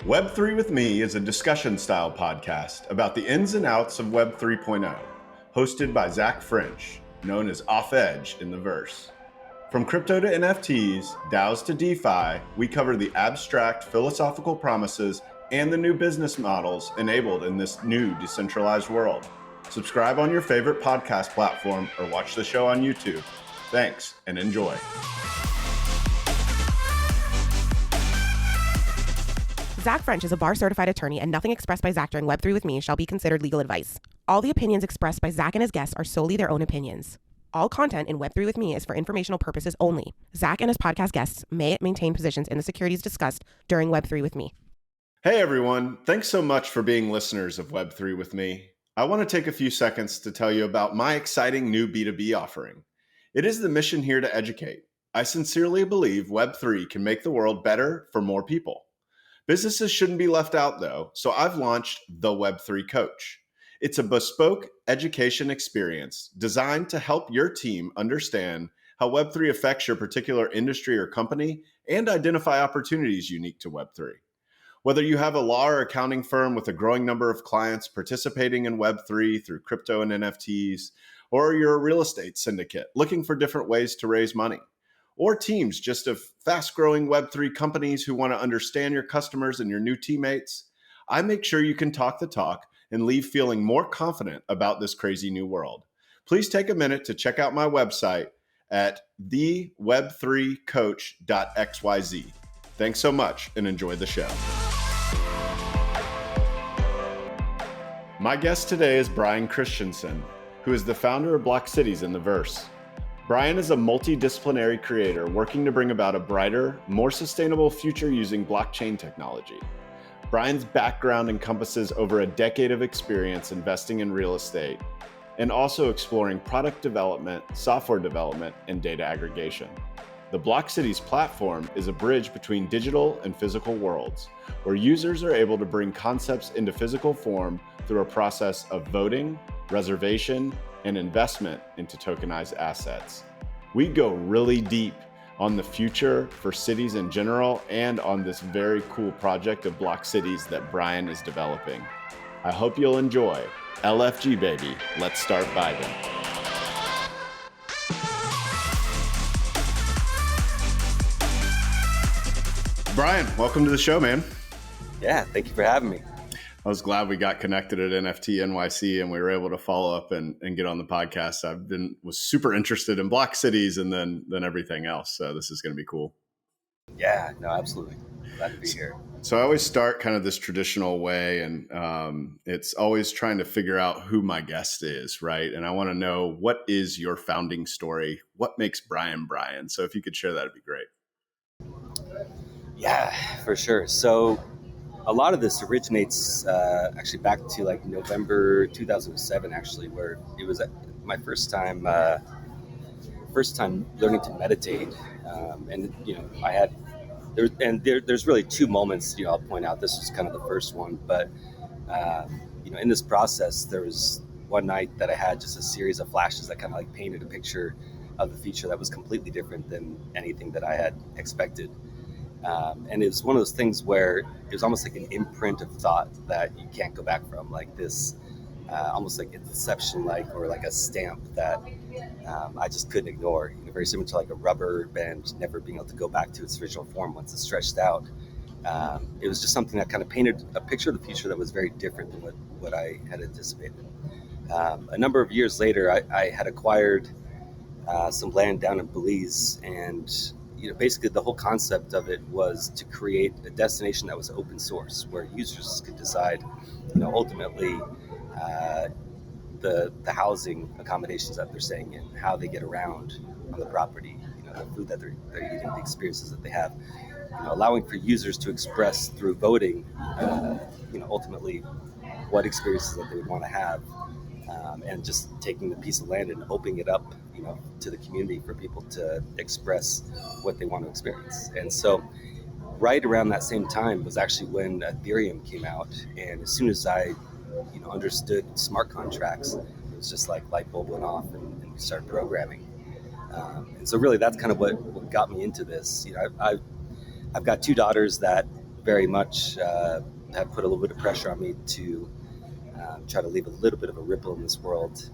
Web3 with Me is a discussion-style podcast about the ins and outs of Web 3.0, hosted by Zach French, known as Off Edge in the verse. From crypto to NFTs, DAOs to DeFi, we cover the abstract philosophical promises and the new business models enabled in this new decentralized world. Subscribe on your favorite podcast platform or watch the show on YouTube. Thanks and enjoy. Zach French is a bar-certified attorney, and nothing expressed by Zach during Web3 with Me shall be considered legal advice. All the opinions expressed by Zach and his guests are solely their own opinions. All content in Web3 with Me is for informational purposes only. Zach and his podcast guests may maintain positions in the securities discussed during Web3 with Me. Hey everyone, thanks so much for being listeners of Web3 with Me. I want to take a few seconds to tell you about my exciting new B2B offering. It is the mission here to educate. I sincerely believe Web3 can make the world better for more people. Businesses shouldn't be left out though, so I've launched the Web3 Coach. It's a bespoke education experience designed to help your team understand how Web3 affects your particular industry or company and identify opportunities unique to Web3. Whether you have a law or accounting firm with a growing number of clients participating in Web3 through crypto and NFTs, or you're a real estate syndicate looking for different ways to raise money, or teams just of fast-growing Web3 companies who want to understand your customers and your new teammates, I make sure you can talk the talk and leave feeling more confident about this crazy new world. Please take a minute to check out my website at theweb3coach.xyz. Thanks so much and enjoy the show. My guest today is Brian Christensen, who is the founder of Blockcities in the Verse. Brian is a multidisciplinary creator working to bring about a brighter, more sustainable future using blockchain technology. Brian's background encompasses over a decade of experience investing in real estate and also exploring product development, software development, and data aggregation. The Blockcities platform is a bridge between digital and physical worlds, where users are able to bring concepts into physical form through a process of voting, reservation, and investment into tokenized assets. We go really deep on the future for cities in general and on this very cool project of Blockcities that Brian is developing. I hope you'll enjoy. LFG baby, let's start vibing. Brian, welcome to the show, man. Yeah, thank you for having me. I was glad we got connected at NFT NYC and we were able to follow up and get on the podcast. Was super interested in Blockcities and then everything else. So this is going to be cool. Yeah, no, absolutely. Glad to be here. So I always start kind of this traditional way, and it's always trying to figure out who my guest is, right? And I want to know, what is your founding story? What makes Brian Brian? So if you could share that, it'd be great. Yeah, for sure. So a lot of this originates actually back to like November 2007, actually, where it was my first time learning to meditate. And you know, there's really two moments. You know, I'll point out. This was kind of the first one, but you know, in this process, there was one night that I had just a series of flashes that kind of like painted a picture of the future that was completely different than anything that I had expected. And it was one of those things where it was almost like an imprint of thought that you can't go back from, like this, almost like a deception, or like a stamp that I just couldn't ignore. You know, very similar to like a rubber band never being able to go back to its original form once it's stretched out. It was just something that kind of painted a picture of the future that was very different than what I had anticipated. A number of years later, I had acquired some land down in Belize, and you know, basically the whole concept of it was to create a destination that was open source, where users could decide, you know, ultimately the housing accommodations that they're staying in, how they get around on the property, you know, the food that they're eating, the experiences that they have, you know, allowing for users to express through voting, you know, ultimately what experiences that they would want to have, and just taking the piece of land and opening it up, you know, to the community for people to express what they want to experience. And so right around that same time was actually when Ethereum came out. And as soon as I, you know, understood smart contracts, it was just like light bulb went off and we started programming. And so really that's kind of what got me into this. You know, I've got two daughters that very much have put a little bit of pressure on me to try to leave a little bit of a ripple in this world.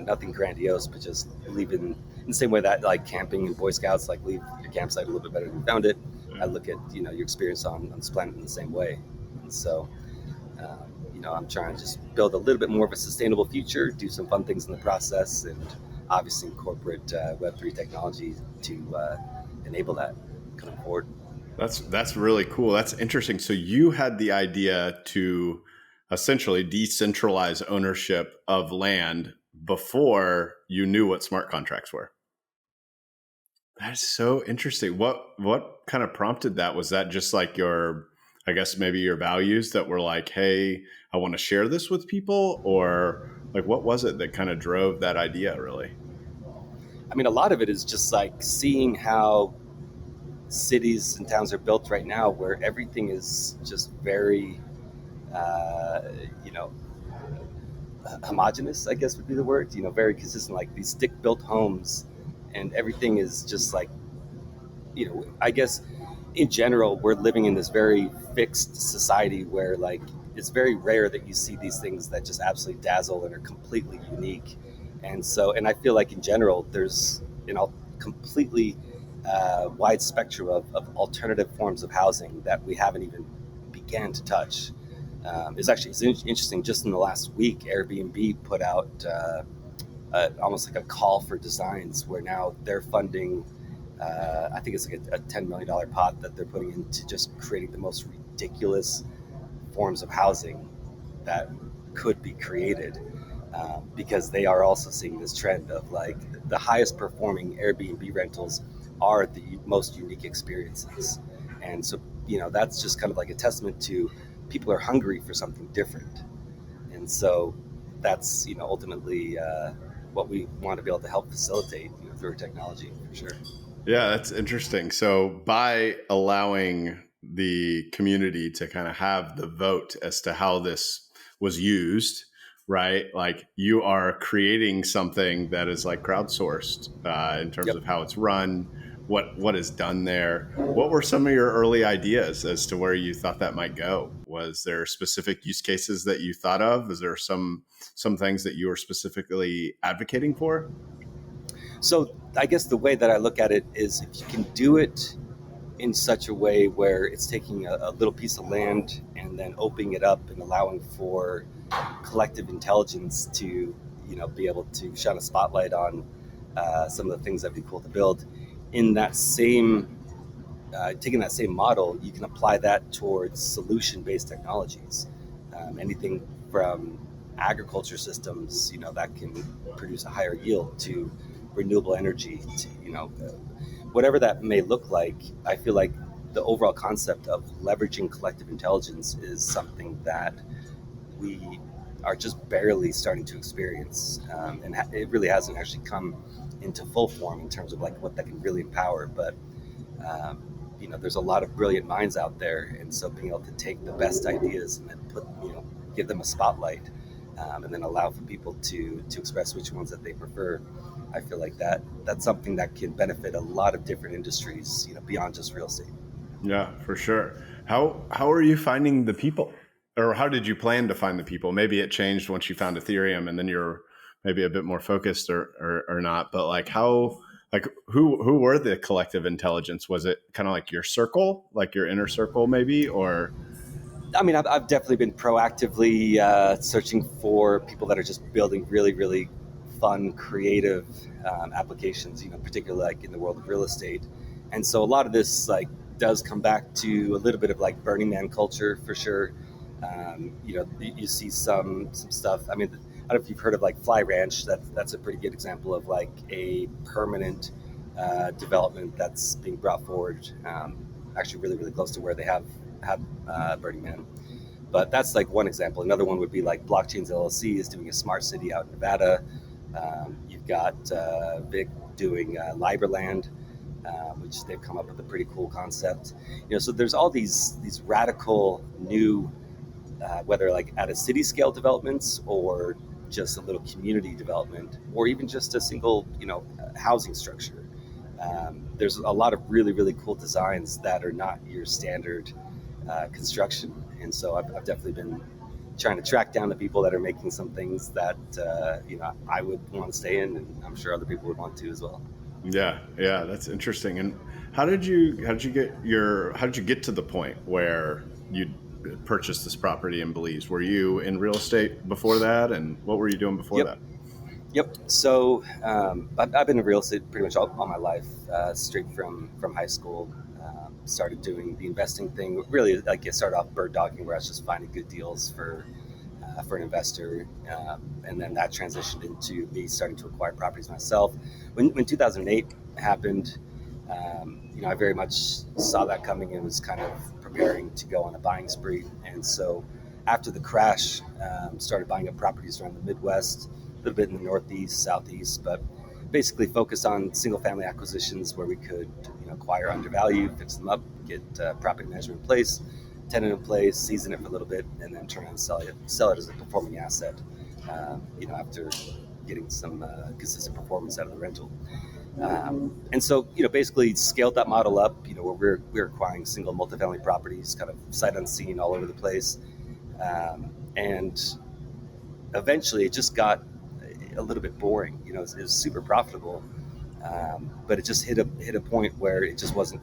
Nothing grandiose, but just leaving in the same way that like camping and Boy Scouts, like leave your campsite a little bit better than you found it. I look at your experience on this planet in the same way, and so I'm trying to just build a little bit more of a sustainable future, do some fun things in the process, and obviously incorporate Web3 technology to enable that coming forward. That's really cool. That's interesting. So you had the idea to essentially decentralize ownership of land before you knew what smart contracts were. That's so interesting. What kind of prompted that? Was that just like I guess maybe your values that were like, hey, I want to share this with people? Or like, what was it that kind of drove that idea really? I mean, a lot of it is just like seeing how cities and towns are built right now, where everything is just very, you know, homogenous, I guess would be the word, very consistent, like these stick built homes, and everything is just like, I guess in general, we're living in this very fixed society where like it's very rare that you see these things that just absolutely dazzle and are completely unique. And I feel like in general, there's, completely wide spectrum of alternative forms of housing that we haven't even began to touch. It's interesting. Just in the last week, Airbnb put out almost like a call for designs, where now they're funding. I think it's like a $10 million pot that they're putting into just creating the most ridiculous forms of housing that could be created, because they are also seeing this trend of like the highest performing Airbnb rentals are the most unique experiences. And so, that's just kind of like a testament to people are hungry for something different. And so that's, ultimately what we want to be able to help facilitate through technology, for sure. Yeah, that's interesting. So by allowing the community to kind of have the vote as to how this was used, right? Like you are creating something that is like crowdsourced in terms Yep. of how it's run, what is done there. What were some of your early ideas as to where you thought that might go? Was there specific use cases that you thought of? Is there some things that you were specifically advocating for? So I guess the way that I look at it is, if you can do it in such a way where it's taking a little piece of land and then opening it up and allowing for collective intelligence to, be able to shine a spotlight on some of the things that'd be cool to build. In that same, taking that same model, you can apply that towards solution-based technologies. Anything from agriculture systems, that can produce a higher yield, to renewable energy, to, whatever that may look like. I feel like the overall concept of leveraging collective intelligence is something that we are just barely starting to experience, and it really hasn't actually come into full form in terms of like what that can really empower. But there's a lot of brilliant minds out there, and so being able to take the best ideas and then give them a spotlight, and then allow for people to express which ones that they prefer. I feel like that's something that can benefit a lot of different industries, beyond just real estate. Yeah, for sure. How are you finding the people? Or how did you plan to find the people? Maybe it changed once you found Ethereum and then you're maybe a bit more focused or not. But like who were the collective intelligence? Was it kind of like your circle, like your inner circle maybe? Or I mean, I've definitely been proactively searching for people that are just building really, really fun, creative applications, particularly like in the world of real estate. And so a lot of this like does come back to a little bit of like Burning Man culture, for sure. You see some stuff. I mean, I don't know if you've heard of like Fly Ranch. That's a pretty good example of like a permanent development that's being brought forward. Actually, really, really close to where they have Burning Man. But that's like one example. Another one would be like Blockchains LLC is doing a smart city out in Nevada. You've got Vic doing Liberland, which they've come up with a pretty cool concept. So there's all these radical new, whether like at a city scale developments or just a little community development, or even just a single, housing structure. There's a lot of really, really cool designs that are not your standard construction. And so I've definitely been trying to track down the people that are making some things that I would want to stay in, and I'm sure other people would want to as well. Yeah, yeah, that's interesting. And how did you get to the point where you purchased this property in Belize? Were you in real estate before that, and what were you doing before Yep. that? Yep. So I've been in real estate pretty much all my life, straight from high school. Started doing the investing thing. Really, like it started off bird dogging, where I was just finding good deals for an investor, and then that transitioned into me starting to acquire properties myself. When 2008 happened, I very much saw that coming and was kind of preparing to go on a buying spree. And so after the crash, started buying up properties around the Midwest, a little bit in the Northeast, Southeast, but basically focused on single family acquisitions where we could acquire undervalued, fix them up, get property management in place, tenant in place, season it for a little bit, and then turn around and sell it as a performing asset. After getting some consistent performance out of the rental. And so, basically scaled that model up, where we're acquiring single multifamily properties, kind of sight unseen all over the place. And eventually it just got a little bit boring. It was super profitable, but it just hit a point where it just wasn't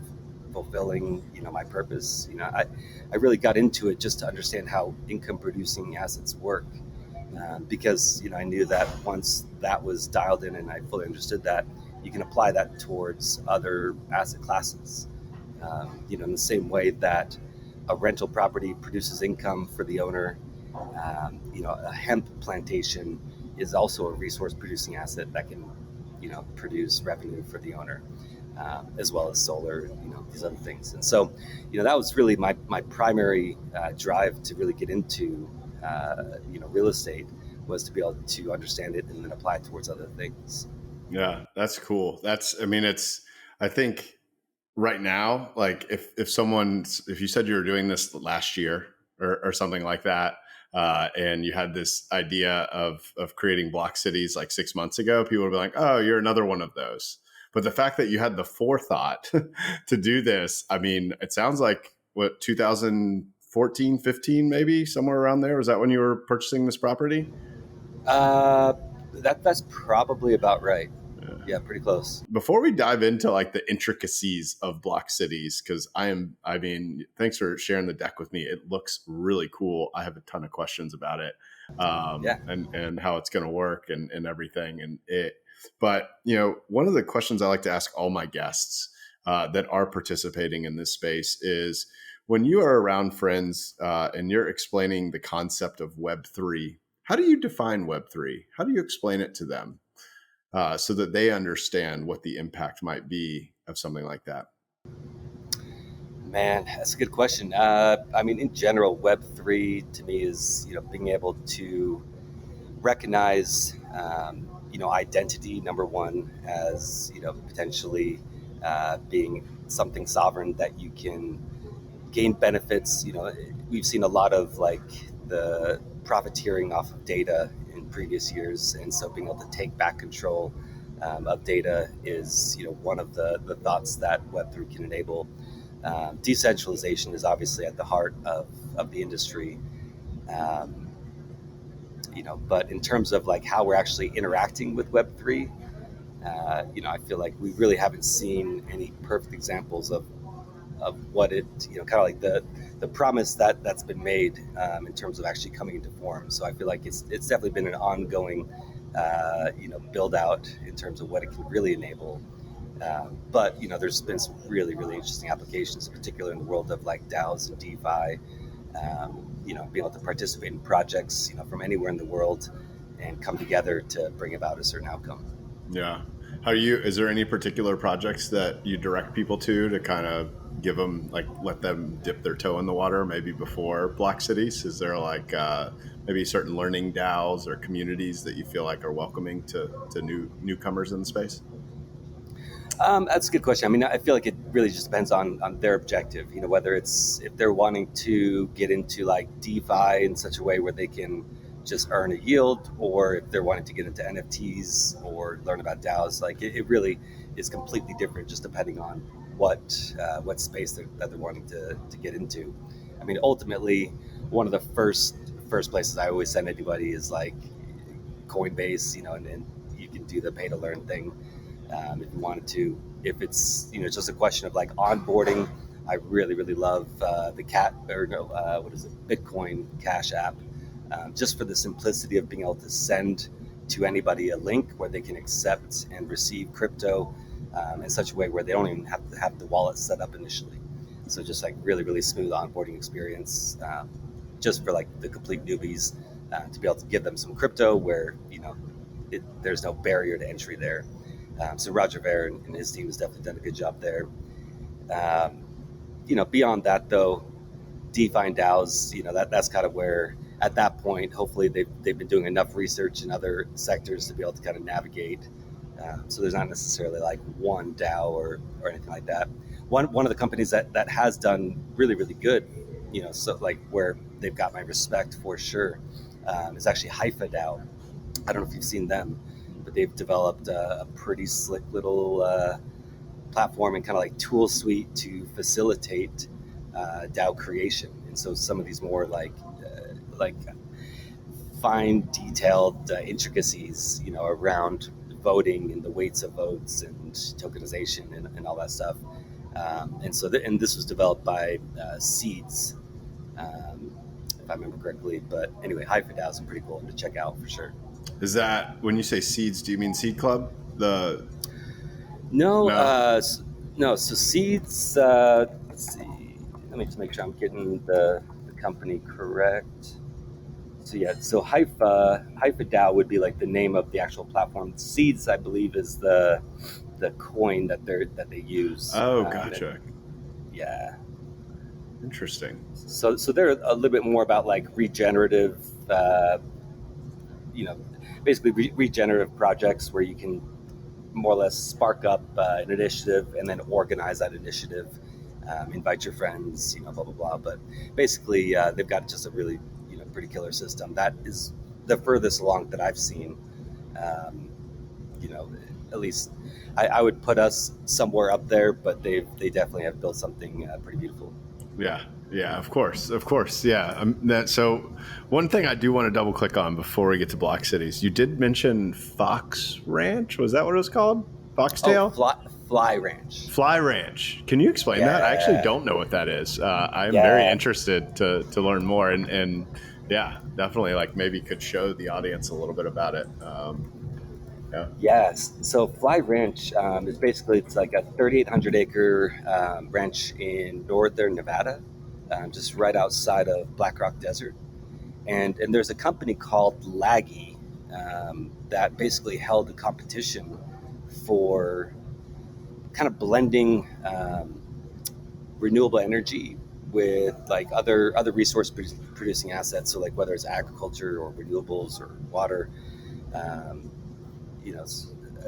fulfilling, my purpose. I really got into it just to understand how income producing assets work. Because I knew that once that was dialed in and I fully understood that, you can apply that towards other asset classes. In the same way that a rental property produces income for the owner, a hemp plantation is also a resource producing asset that can, produce revenue for the owner, as well as solar, these other things. And so, that was really my primary drive to really get into, real estate, was to be able to understand it and then apply it towards other things. Yeah, that's cool. I think right now, like if you said you were doing this last year or something like that, and you had this idea of creating block cities like 6 months ago, people would be like, oh, you're another one of those. But the fact that you had the forethought to do this, I mean, it sounds like what, 2014, 15, maybe somewhere around there. Was that when you were purchasing this property? Uh, that's probably about right. Yeah, pretty close. Before we dive into like the intricacies of block cities, because I mean, thanks for sharing the deck with me. It looks really cool. I have a ton of questions about it, Yeah. and how it's going to work and everything. But one of the questions I like to ask all my guests that are participating in this space is, when you are around friends and you're explaining the concept of Web3, how do you define Web3? How do you explain it to them? So that they understand what the impact might be of something like that? Man, that's a good question. I mean, in general, Web3 to me is, being able to recognize, identity, number one, as, potentially being something sovereign that you can gain benefits. We've seen a lot of like the profiteering off of data in previous years, and so being able to take back control of data is, one of the thoughts that Web3 can enable. Decentralization is obviously at the heart of the industry. Um, but in terms of like how we're actually interacting with Web3, I feel like we really haven't seen any perfect examples of what it, kind of like the promise that's been made, in terms of actually coming into form. So I feel like it's definitely been an ongoing, build out in terms of what it can really enable. But there's been some really really interesting applications, particularly in the world of like DAOs and DeFi. Being able to participate in projects, from anywhere in the world, and come together to bring about a certain outcome. Yeah. Is there any particular projects that you direct people to kind of give them, like, let them dip their toe in the water maybe before block cities? Is there like maybe certain learning DAOs or communities that you feel like are welcoming to newcomers in the space? That's a good question. I mean, I feel like it really just depends on their objective. Whether it's if they're wanting to get into like DeFi in such a way where they can just earn a yield, or if they're wanting to get into NFTs or learn about DAOs. Like it really is completely different, just depending on what space that they're wanting to get into. I mean, ultimately, one of the first places I always send anybody is like Coinbase, and you can do the pay to learn thing if you wanted to. If it's just a question of like onboarding, I really really love the cat or no, what is it, Bitcoin Cash app, just for the simplicity of being able to send to anybody a link where they can accept and receive crypto in such a way where they don't even have to have the wallet set up initially. So just like really really smooth onboarding experience, just for like the complete newbies, to be able to give them some crypto where there's no barrier to entry there. So Roger Ver and his team has definitely done a good job there. Um, Beyond that though, DeFi and DAOs, that's kind of where at that point, hopefully they've been doing enough research in other sectors to be able to kind of navigate. So there's not necessarily like one DAO or anything like that. One of the companies that has done really really good, so like where they've got my respect for sure, is actually Haifa DAO. I don't know if you've seen them, but they've developed a pretty slick little platform and kind of like tool suite to facilitate DAO creation. And so some of these more like fine detailed intricacies, around voting and the weights of votes and tokenization and all that stuff. And this was developed by Seeds, if I remember correctly. But anyway, Haifa DAO is pretty cool to check out for sure. Is that when you say seeds? Do you mean Seed Club? No, No. no. So Seeds. Let's see. Let me just make sure I'm getting the company correct. So yeah, so Haifa DAO would be like the name of the actual platform. Seeds, I believe, is the coin that they use. Oh, gotcha. Yeah. Interesting. So they're a little bit more about like regenerative, you know, basically regenerative projects where you can more or less spark up an initiative and then organize that initiative, invite your friends, blah blah blah. But basically, they've got just a really pretty killer system. That is the furthest along that I've seen. Um, at least I would put us somewhere up there, but they definitely have built something pretty beautiful. Yeah, of course. Yeah. So one thing I do want to double click on before we get to Blockcities, you did mention Fox Ranch. Was that what it was called? Foxtail? Fly Ranch. Fly Ranch. Can you explain that? I actually don't know what that is. I am very interested to learn more, and yeah, definitely like maybe could show the audience a little bit about it. Yeah. Yes. So Fly Ranch is basically, it's like a 3,800 acre ranch in northern Nevada, just right outside of Black Rock Desert. And there's a company called Laggy that basically held a competition for kind of blending renewable energy with like other resource producing assets. So like whether it's agriculture or renewables or water. Um,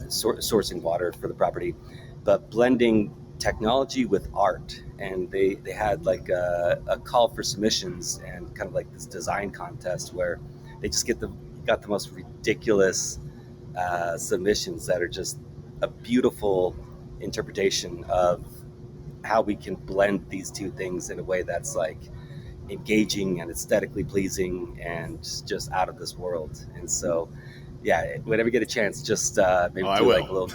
sourcing water for the property, but blending technology with art. And they had like a call for submissions and kind of like this design contest where they just got the most ridiculous submissions that are just a beautiful interpretation of how we can blend these two things in a way that's like engaging and aesthetically pleasing and just out of this world. And so yeah, whenever you get a chance, just maybe do like a little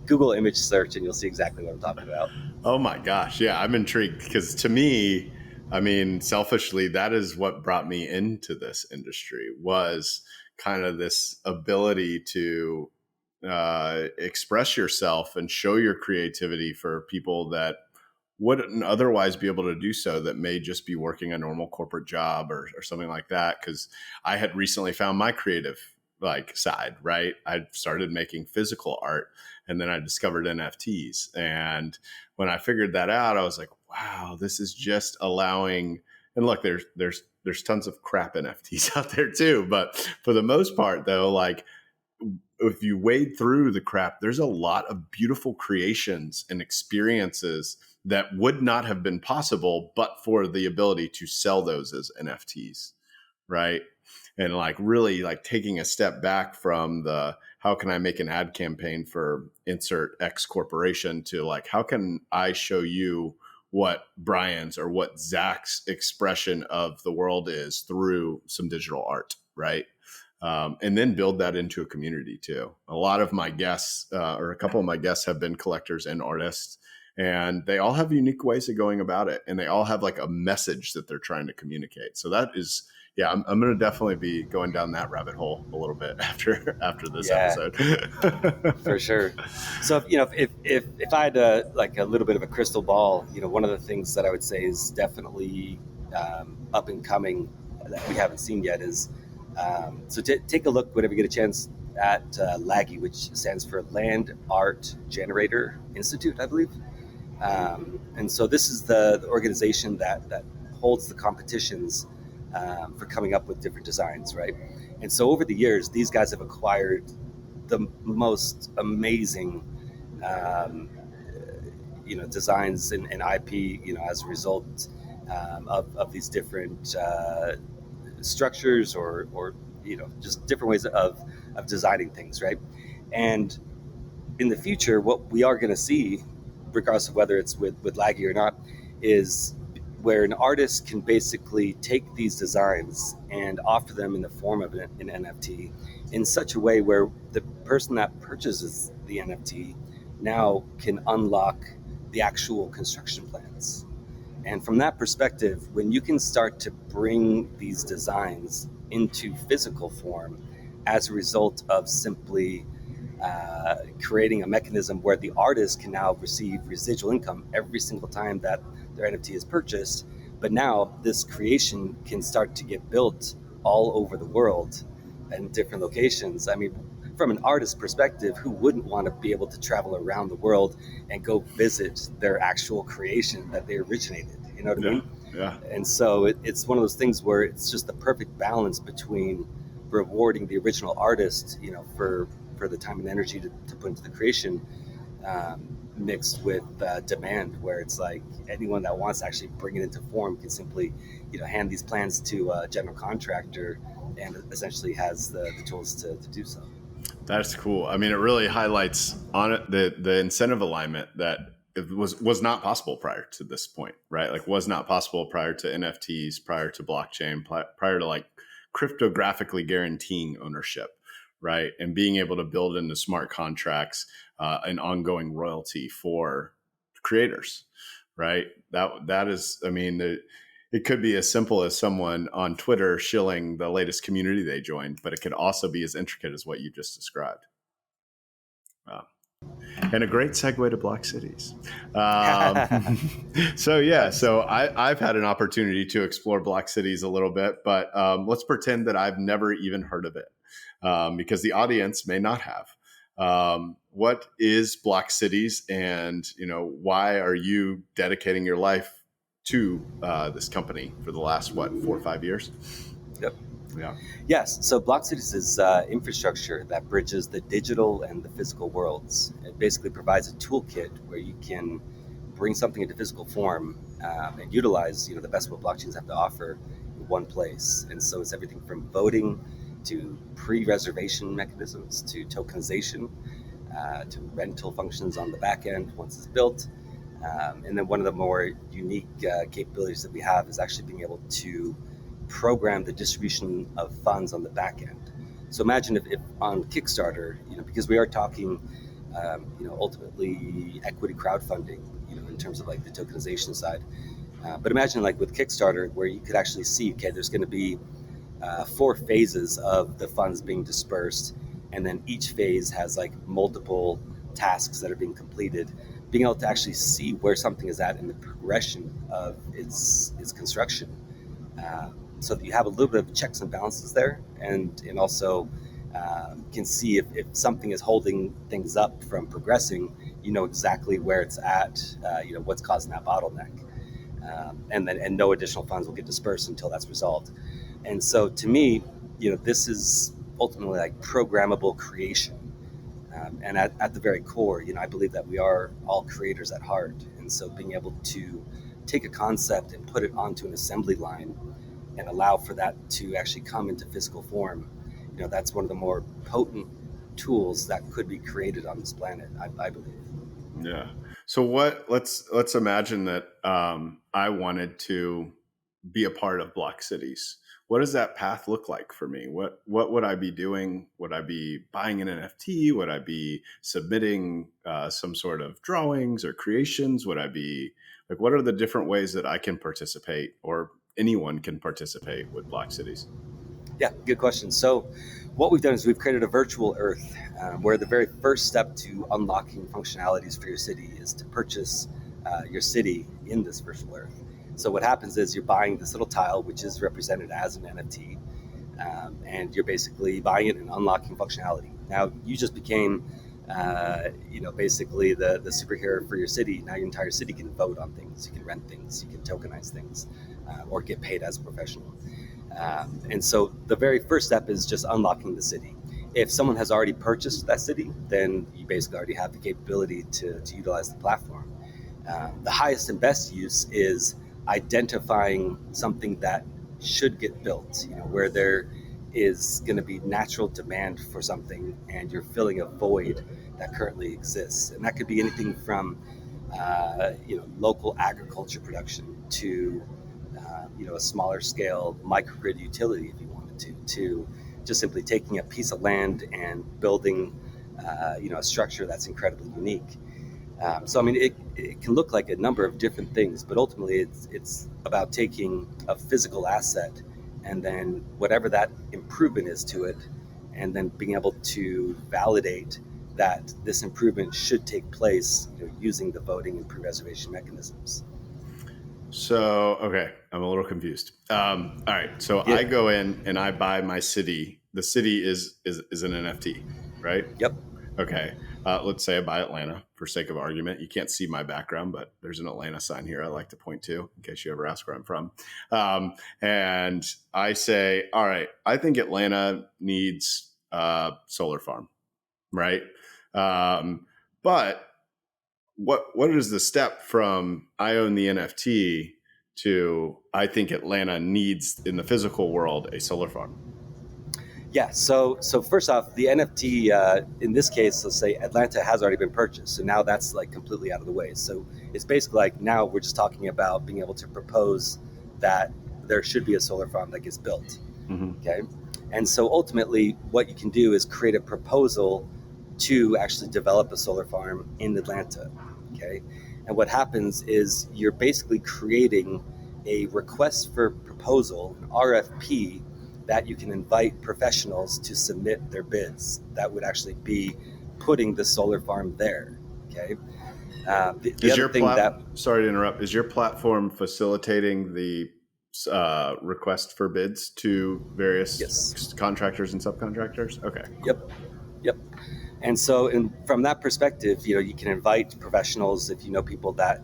Google image search, and you'll see exactly what I'm talking about. Oh my gosh, yeah, I'm intrigued because to me, I mean, selfishly, that is what brought me into this industry, was kind of this ability to express yourself and show your creativity for people that wouldn't otherwise be able to do so, that may just be working a normal corporate job or something like that. Because I had recently found my creative like side, right? I started making physical art, and then I discovered NFTs. And when I figured that out, I was like, wow, this is just allowing, and look, there's tons of crap NFTs out there too. But for the most part though, like if you wade through the crap, there's a lot of beautiful creations and experiences that would not have been possible but for the ability to sell those as NFTs, right? And like really like taking a step back from the how can I make an ad campaign for insert X corporation to like how can I show you what Brian's or what Zach's expression of the world is through some digital art, right? And then build that into a community too. A lot of my guests, or a couple of my guests, have been collectors and artists, and they all have unique ways of going about it, and they all have like a message that they're trying to communicate. So that is, yeah, I'm going to definitely be going down that rabbit hole a little bit after this Yeah, episode. for sure. So if I had like a little bit of a crystal ball, one of the things that I would say is definitely up and coming that we haven't seen yet is take a look whenever you get a chance at LAGI, which stands for Land Art Generator Institute, I believe. And so this is the organization that holds the competitions for coming up with different designs, right? And so over the years, these guys have acquired the most amazing, designs and IP, as a result of these different structures or just different ways of designing things, right? And in the future, what we are going to see, regardless of whether it's with LAGI or not, is where an artist can basically take these designs and offer them in the form of an NFT in such a way where the person that purchases the NFT now can unlock the actual construction plans. And from that perspective, when you can start to bring these designs into physical form as a result of simply creating a mechanism where the artist can now receive residual income every single time that their NFT is purchased, but now this creation can start to get built all over the world in different locations. I mean, from an artist perspective, who wouldn't want to be able to travel around the world and go visit their actual creation that they originated? You know what I mean? Yeah. And so it's one of those things where it's just the perfect balance between rewarding the original artist, for the time and energy to put into the creation, mixed with demand, where it's like anyone that wants to actually bring it into form can simply, hand these plans to a general contractor and essentially has the tools to do so. That's cool. I mean, it really highlights on it the incentive alignment that it was not possible prior to this point, right? Like was not possible prior to NFTs, prior to blockchain, prior to like cryptographically guaranteeing ownership, right? And being able to build into smart contracts an ongoing royalty for creators, right? That is, I mean, it could be as simple as someone on Twitter shilling the latest community they joined, but it could also be as intricate as what you just described. And a great segue to Blockcities. So I've had an opportunity to explore Blockcities a little bit, but let's pretend that I've never even heard of it because the audience may not have. What is Blockcities, and why are you dedicating your life to this company for the last 4 or 5 years? Yep. Yeah. Yes. So Blockcities is infrastructure that bridges the digital and the physical worlds. It basically provides a toolkit where you can bring something into physical form and utilize, the best of what blockchains have to offer in one place. And so it's everything from voting to pre-reservation mechanisms to tokenization to rental functions on the back end once it's built. And then one of the more unique capabilities that we have is actually being able to program the distribution of funds on the back end. So imagine if on Kickstarter, because we are talking, ultimately equity crowdfunding, in terms of like the tokenization side. But imagine like with Kickstarter, where you could actually see, okay, there's going to be 4 phases of the funds being dispersed, and then each phase has like multiple tasks that are being completed. Being able to actually see where something is at in the progression of its construction. So that you have a little bit of checks and balances there, and also can see if something is holding things up from progressing, exactly where it's at, what's causing that bottleneck, and no additional funds will get dispersed until that's resolved. And so to me, this is ultimately like programmable creation. And at the very core, I believe that we are all creators at heart. And so being able to take a concept and put it onto an assembly line and allow for that to actually come into physical form, that's one of the more potent tools that could be created on this planet, I believe. Yeah. So what? Let's imagine that I wanted to be a part of Blockcities. What does that path look like for me? What would I be doing? Would I be buying an NFT? Would I be submitting some sort of drawings or creations? Would I be like, what are the different ways that I can participate or anyone can participate with Blockcities? Yeah, good question. So, what we've done is we've created a virtual Earth where the very first step to unlocking functionalities for your city is to purchase your city in this virtual Earth. So, what happens is you're buying this little tile, which is represented as an NFT, and you're basically buying it and unlocking functionality. Now, you just became, basically the superhero for your city. Now, your entire city can vote on things, you can rent things, you can tokenize things, or get paid as a professional. And so the very first step is just unlocking the city. If someone has already purchased that city, then you basically already have the capability to utilize the platform. The highest and best use is identifying something that should get built, where there is going to be natural demand for something and you're filling a void that currently exists. And that could be anything from local agriculture production to a smaller scale microgrid utility if you wanted to just simply taking a piece of land and building a structure that's incredibly unique. So I mean, it can look like a number of different things, but ultimately it's about taking a physical asset and then whatever that improvement is to it, and then being able to validate that this improvement should take place using the voting and pre-reservation mechanisms. So, okay, I'm a little confused. All right, so Yeah. I go in and I buy my city. The city is an NFT, right? Yep. Okay. Let's say I buy Atlanta for sake of argument. You can't see my background, but there's an Atlanta sign here I like to point to in case you ever ask where I'm from. And I say, all right, I think Atlanta needs a solar farm, right? But what is the step from I own the NFT to I think Atlanta needs in the physical world a solar farm? Yeah. So first off, the NFT in this case, let's say Atlanta has already been purchased, so now that's like completely out of the way. So it's basically like now we're just talking about being able to propose that there should be a solar farm that gets built. Mm-hmm. Okay. And so ultimately, what you can do is create a proposal to actually develop a solar farm in Atlanta. Okay. And what happens is you're basically creating a request for proposal, an RFP, that you can invite professionals to submit their bids. That would actually be putting the solar farm there. Okay. The Is other your thing that sorry to interrupt? Is your platform facilitating the request for bids to various yes. contractors and subcontractors? Okay, cool. Yep. Yep. And so, from that perspective, you can invite professionals if you know people that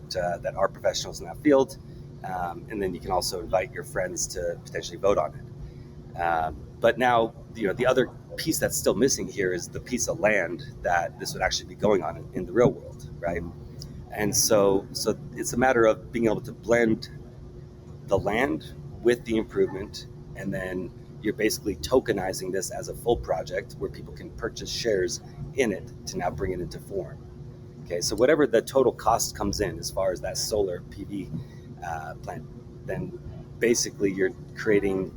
are professionals in that field, and then you can also invite your friends to potentially vote on it. But now, the other piece that's still missing here is the piece of land that this would actually be going on in the real world, right? And so it's a matter of being able to blend the land with the improvement, and then you're basically tokenizing this as a full project where people can purchase shares in it to now bring it into form. Okay, so whatever the total cost comes in as far as that solar PV plant, then basically you're creating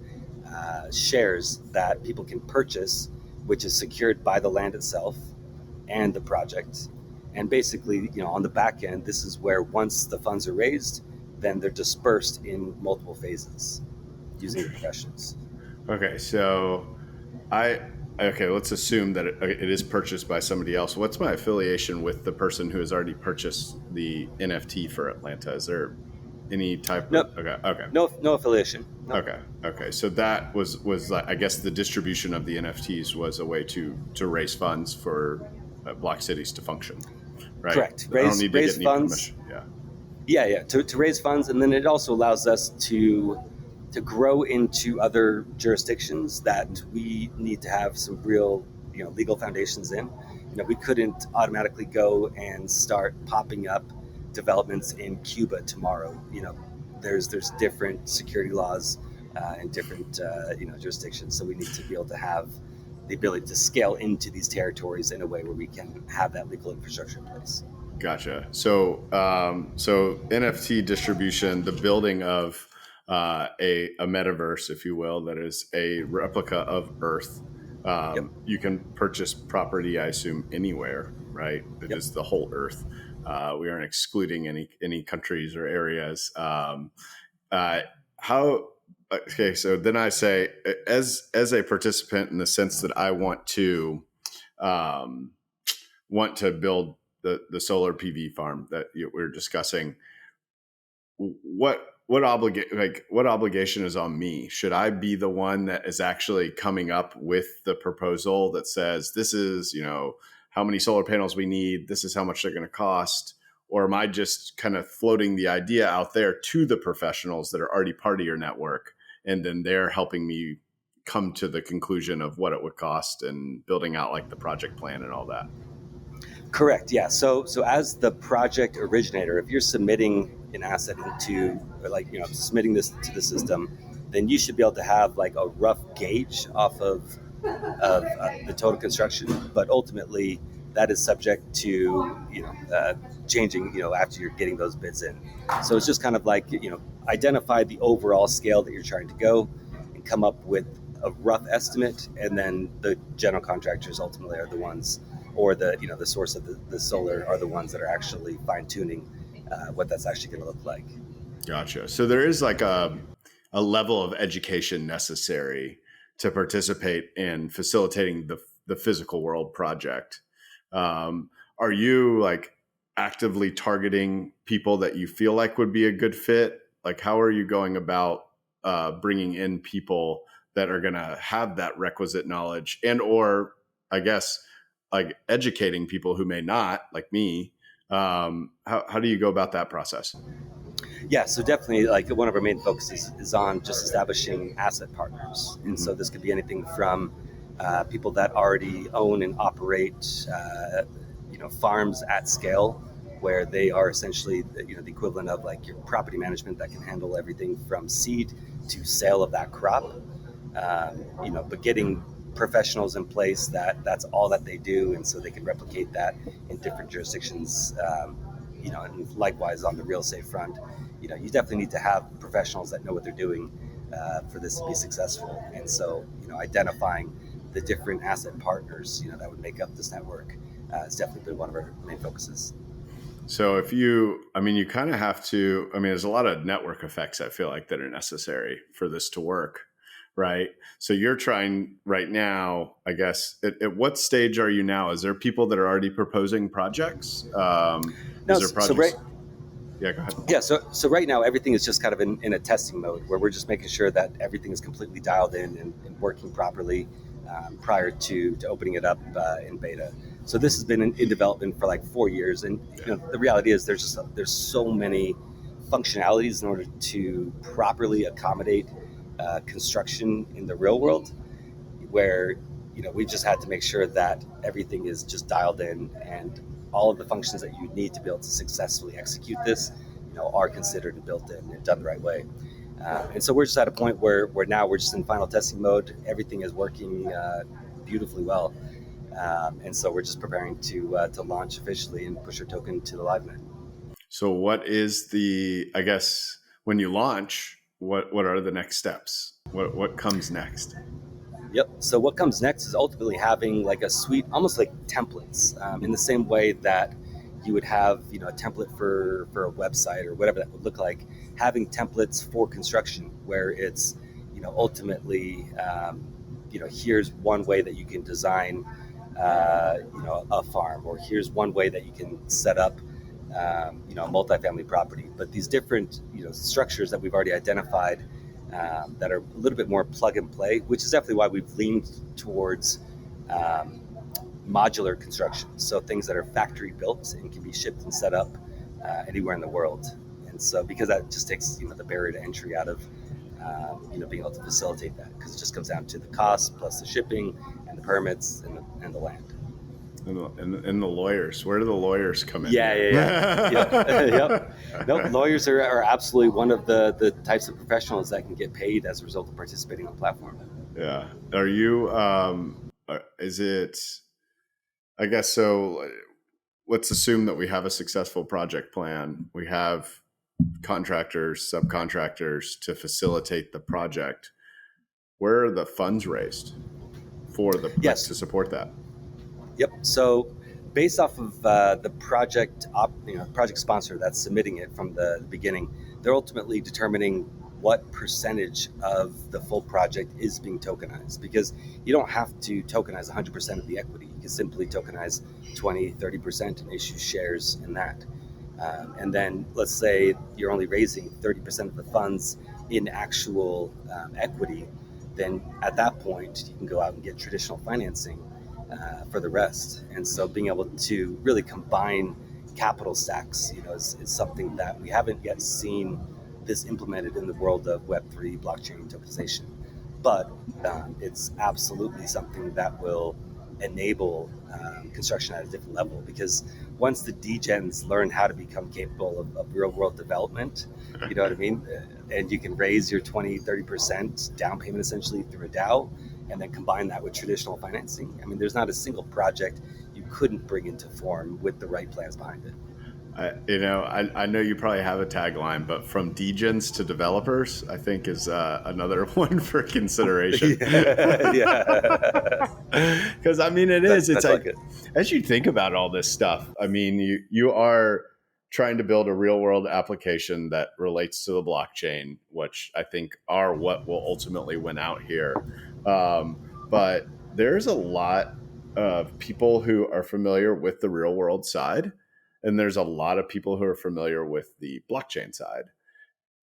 shares that people can purchase, which is secured by the land itself and the project. And basically, on the back end, this is where once the funds are raised, then they're dispersed in multiple phases using the professionals. Okay, so let's assume that it is purchased by somebody else. What's my affiliation with the person who has already purchased the NFT for Atlanta? Is there any type No, of okay? no affiliation. No. Okay. So that was I guess the distribution of the NFTs was a way to raise funds for Blockcities to function, right? Correct. I don't need to Raise get any funds. permission. Yeah. Yeah. To raise funds, and then it also allows us to grow into other jurisdictions that we need to have some real legal foundations in. We couldn't automatically go and start popping up developments in Cuba tomorrow. There's different security laws in different jurisdictions, so we need to be able to have the ability to scale into these territories in a way where we can have that legal infrastructure in place. Gotcha. So NFT distribution, the building of a metaverse, if you will, that is a replica of Earth. Yep. You can purchase property, I assume, anywhere, right? It Yep. is the whole Earth. We aren't excluding any countries or areas. Uh, how? Okay, so then I say, as a participant, in the sense that I um, want to build the solar PV farm that we're discussing, what obligation is on me? Should I be the one that is actually coming up with the proposal that says this is, how many solar panels we need, this is how much they're going to cost, or am I just kind of floating the idea out there to the professionals that are already part of your network, and then they're helping me come to the conclusion of what it would cost and building out like the project plan and all that? Correct. Yeah. So as the project originator, if you're submitting an asset into, like, submitting this to the system, then you should be able to have like a rough gauge off of the total construction. But ultimately, that is subject to changing after you're getting those bids in. So it's just kind of like identify the overall scale that you're trying to go, and come up with a rough estimate, and then the general contractors ultimately are the ones, or the source of the solar are the ones that are actually fine tuning what that's actually going to look like. Gotcha. So there is like a level of education necessary to participate in facilitating the physical world project. Are you like actively targeting people that you feel like would be a good fit? Like, how are you going about bringing in people that are going to have that requisite knowledge, and or I guess like educating people who may not, like me? How do you go about that process? Yeah, so definitely, like, one of our main focuses is on just establishing asset partners, and so Mm-hmm. this could be anything from people that already own and operate, farms at scale, where they are essentially the equivalent of like your property management that can handle everything from seed to sale of that crop. But getting professionals in place that's all that they do, and so they can replicate that in different jurisdictions. And likewise on the real estate front, you definitely need to have professionals that know what they're doing for this to be successful. And so, identifying the different asset partners, that would make up this network, has definitely been one of our main focuses. So you kind of have to, there's a lot of network effects I feel like that are necessary for this to work, right? So you're trying right now, I guess, at what stage are you now? Is there people that are already proposing projects? No, Is there so right, projects? Yeah, go ahead. yeah, so right now everything is just kind of in a testing mode where we're just making sure that everything is completely dialed in and working properly prior to opening it up in beta. So this has been in development for like 4 years, and the reality is there's so many functionalities in order to properly accommodate construction in the real world, where we just had to make sure that everything is just dialed in, and all of the functions that you need to be able to successfully execute this are considered and built in and done the right way. And so we're just at a point where now we're just in final testing mode. Everything is working beautifully well, and so we're just preparing to launch officially and push our token to the live net. So what is I guess when you launch, what are the next steps? What comes next? Yep. So what comes next is ultimately having like a suite, almost like templates, in the same way that you would have, a template for a website or whatever that would look like. Having templates for construction, where it's, ultimately, here's one way that you can design, a farm, or here's one way that you can set up, a multifamily property. But these different, structures that we've already identified, that are a little bit more plug and play, which is definitely why we've leaned towards um, modular construction. So things that are factory built and can be shipped and set up anywhere in the world. And so, because that just takes the barrier to entry out of being able to facilitate that, because it just comes down to the cost plus the shipping and the permits and the land. And the lawyers, where do the lawyers come in? Yeah. Yep. Nope. Lawyers are absolutely one of the types of professionals that can get paid as a result of participating on the platform. Yeah. Are you, is it, I guess so, let's assume that we have a successful project plan. We have contractors, subcontractors to facilitate the project. Where are the funds raised for the Yes. to support that? Yep. So based off of the project sponsor that's submitting it from the beginning, they're ultimately determining what percentage of the full project is being tokenized, because you don't have to tokenize 100% of the equity. You can simply tokenize 20, 30% and issue shares in that. And then let's say you're only raising 30% of the funds in actual equity, then at that point you can go out and get traditional financing for the rest. And so being able to really combine capital stacks, is something that we haven't yet seen this implemented in the world of Web3 blockchain tokenization. But it's absolutely something that will enable construction at a different level, because once the degens learn how to become capable of real world development, you know what I mean? And you can raise your 20, 30% down payment essentially through a DAO, and then combine that with traditional financing. I mean, there's not a single project you couldn't bring into form with the right plans behind it. I know you probably have a tagline, but from degens to developers, I think is another one for consideration. Yeah. Because I mean, it is. It's like, it. as you think about all this stuff, I mean, you are trying to build a real world application that relates to the blockchain, which I think are what will ultimately win out here. But there's a lot of people who are familiar with the real world side, and there's a lot of people who are familiar with the blockchain side.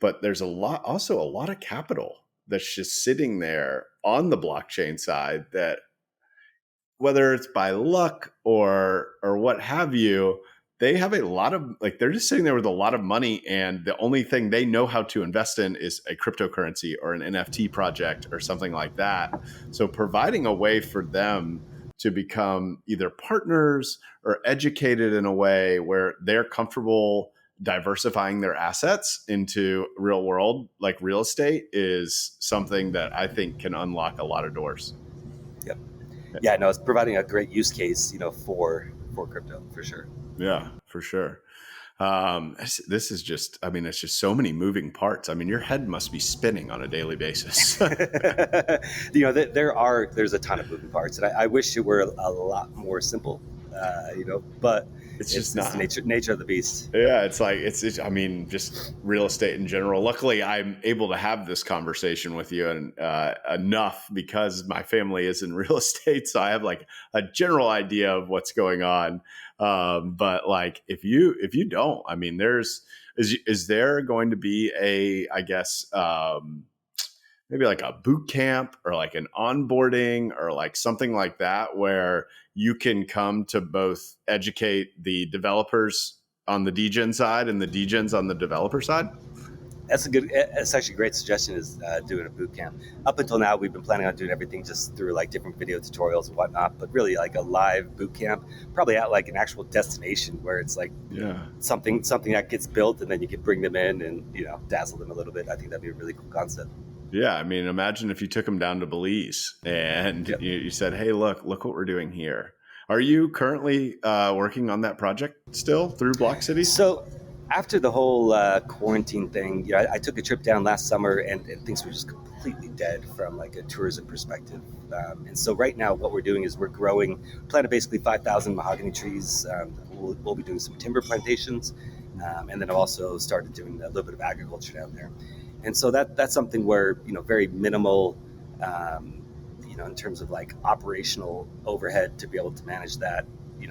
But there's also a lot of capital that's just sitting there on the blockchain side that, whether it's by luck or what have you, they have a lot of, like, they're just sitting there with a lot of money, and the only thing they know how to invest in is a cryptocurrency or an NFT project or something like that. So providing a way for them to become either partners or educated in a way where they're comfortable diversifying their assets into real world, like real estate, is something that I think can unlock a lot of doors. Yep. Yeah, no, it's providing a great use case, for crypto for sure. Yeah, for sure. This is just, I mean, it's just so many moving parts. I mean, your head must be spinning on a daily basis. There's a ton of moving parts, and I wish it were a lot more simple, but It's just it's not. the nature of the beast. Yeah, it's like, I mean, just real estate in general. Luckily, I'm able to have this conversation with you and enough because my family is in real estate, so I have like a general idea of what's going on. But like, if you don't, I mean, is there going to be I guess, maybe like a boot camp or like an onboarding or like something like that, where you can come to both educate the developers on the degen side and the degens on the developer side? It's actually a great suggestion, is doing a boot camp. Up until now, we've been planning on doing everything just through like different video tutorials and whatnot, but really like a live boot camp, probably at like an actual destination where it's like something that gets built, and then you can bring them in and, dazzle them a little bit. I think that'd be a really cool concept. Yeah, I mean, imagine if you took them down to Belize and you said, "Hey, look what we're doing here." Are you currently working on that project still through Blockcities? So after the whole quarantine thing, I took a trip down last summer, and things were just completely dead from like a tourism perspective. And so right now, what we're doing is we're planted basically 5,000 mahogany trees. We'll be doing some timber plantations, and then I've also started doing a little bit of agriculture down there. And so that's something where, very minimal, in terms of like operational overhead to be able to manage that,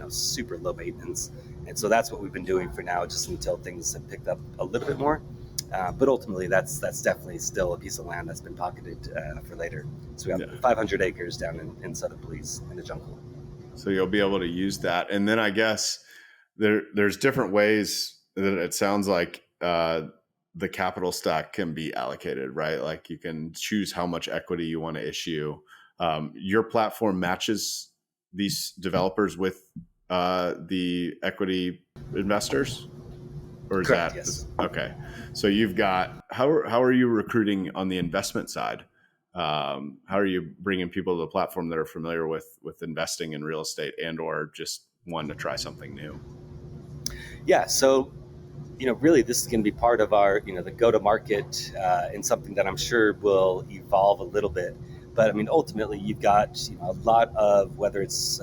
super low maintenance. And so that's what we've been doing for now, just until things have picked up a little bit more. But ultimately, that's definitely still a piece of land that's been pocketed for later. So we have 500 acres down in southern Belize in the jungle. So you'll be able to use that. And then I guess there's different ways that it sounds like the capital stack can be allocated, right? Like you can choose how much equity you want to issue. Your platform matches these developers with the equity investors? Or is Correct, that yes. okay? So you've got, how are you recruiting on the investment side? How are you bringing people to the platform that are familiar with investing in real estate and or just wanting to try something new? Yeah, so really, this is going to be part of our, the go-to-market, and something that I'm sure will evolve a little bit. But I mean, ultimately, you've got a lot of, whether it's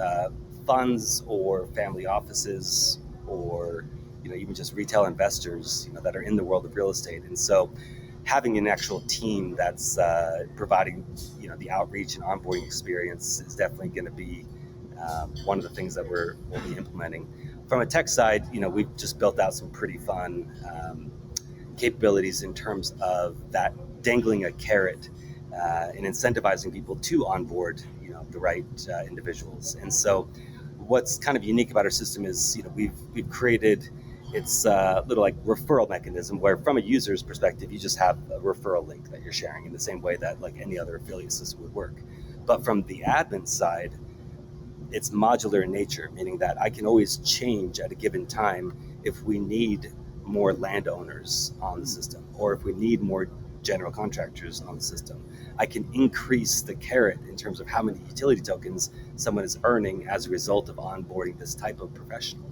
funds or family offices or even just retail investors, that are in the world of real estate, and so having an actual team that's providing the outreach and onboarding experience is definitely going to be one of the things that we'll be implementing. From a tech side, we've just built out some pretty fun capabilities in terms of that dangling a carrot and incentivizing people to onboard, the right individuals. And so, what's kind of unique about our system is, we've created it's a little like referral mechanism where, from a user's perspective, you just have a referral link that you're sharing in the same way that like any other affiliate system would work. But from the admin side, it's modular in nature, meaning that I can always change at a given time if we need more landowners on the system or if we need more general contractors on the system. I can increase the carrot in terms of how many utility tokens someone is earning as a result of onboarding this type of professional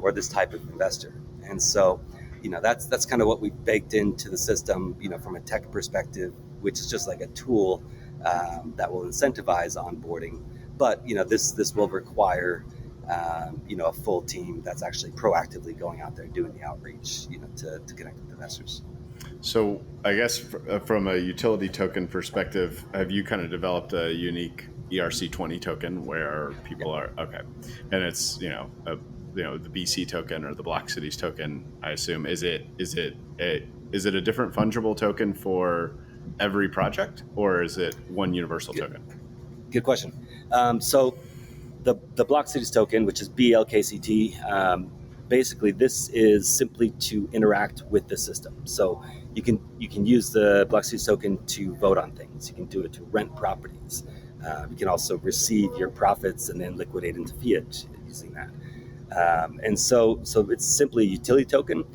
or this type of investor. And so, that's kind of what we've baked into the system, from a tech perspective, which is just like a tool that will incentivize onboarding. But this will require a full team that's actually proactively going out there doing the outreach, to connect with investors. So I guess from a utility token perspective, have you kind of developed a unique ERC20 token where people are okay, and it's the BC token or the Blockcities token? I assume is it a different fungible token for every project, or is it one universal token? Good question. So the Blockcities token, which is BLKCT, basically this is simply to interact with the system. So you can use the Blockcities token to vote on things. You can do it to rent properties. You can also receive your profits and then liquidate into fiat using that. And so it's simply a utility token.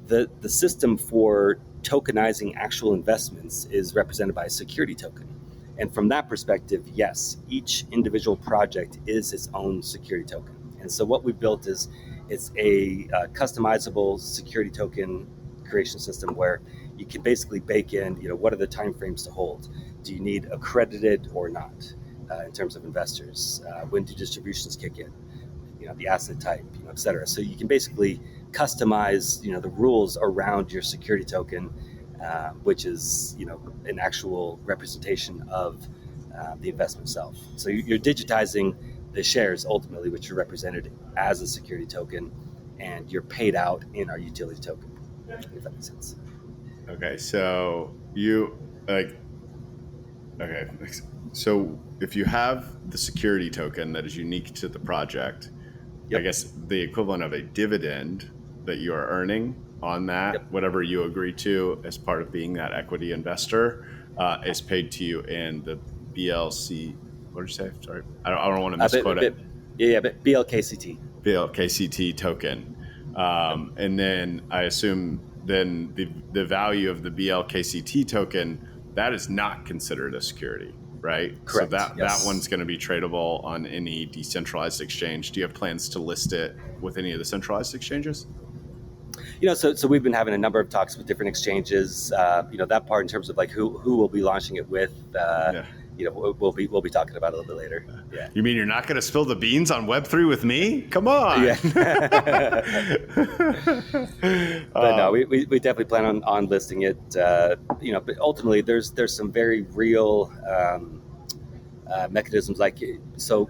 The system for tokenizing actual investments is represented by a security token. And from that perspective, yes, each individual project is its own security token. And so what we've built is it's a customizable security token creation system where you can basically bake in, what are the timeframes to hold? Do you need accredited or not in terms of investors? When do distributions kick in? The asset type, et cetera. So you can basically customize, the rules around your security token, which is, an actual representation of the investment itself. So you're digitizing the shares ultimately, which are represented as a security token, and you're paid out in our utility token, if that makes sense. Okay, so so if you have the security token that is unique to the project, yep. I guess the equivalent of a dividend that you are earning on that, yep. Whatever you agree to as part of being that equity investor, is paid to you in the BLC. What did you say? Sorry, I don't want to misquote it. But BLKCT. BLKCT token, and then I assume then the value of the BLKCT token, that is not considered a security, right? Correct. So that one's going to be tradable on any decentralized exchange. Do you have plans to list it with any of the centralized exchanges? So we've been having a number of talks with different exchanges. That part in terms of like who will be launching it with. We'll be talking about it a little bit later. Yeah. You mean you're not going to spill the beans on Web3 with me? Come on. Yeah. But no, we definitely plan on listing it. But ultimately there's some very real mechanisms like so.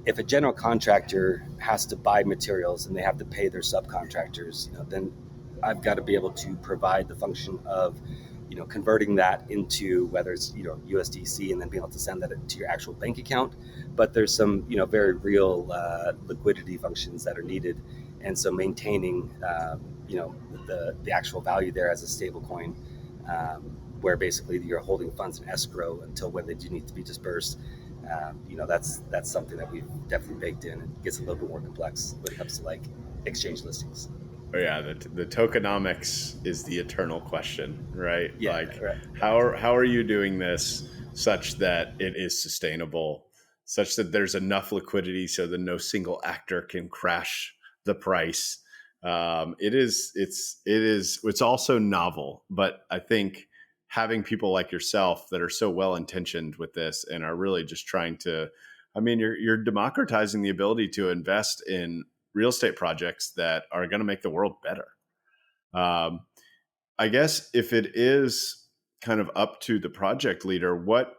If a general contractor has to buy materials and they have to pay their subcontractors, then I've got to be able to provide the function of, converting that into whether it's, USDC and then being able to send that to your actual bank account. But there's some, very real liquidity functions that are needed. And so maintaining, the actual value there as a stable coin, where basically you're holding funds in escrow until when they do need to be dispersed. That's something that we've definitely baked in. It gets a little bit more complex when it comes to like exchange listings. Oh yeah, the tokenomics is the eternal question, right? Yeah, like right. How are you doing this such that it is sustainable such that there's enough liquidity so that no single actor can crash the price. It's also novel, but I think having people like yourself that are so well intentioned with this and are really just trying to, I mean, you're democratizing the ability to invest in real estate projects that are going to make the world better. I guess if it is kind of up to the project leader, what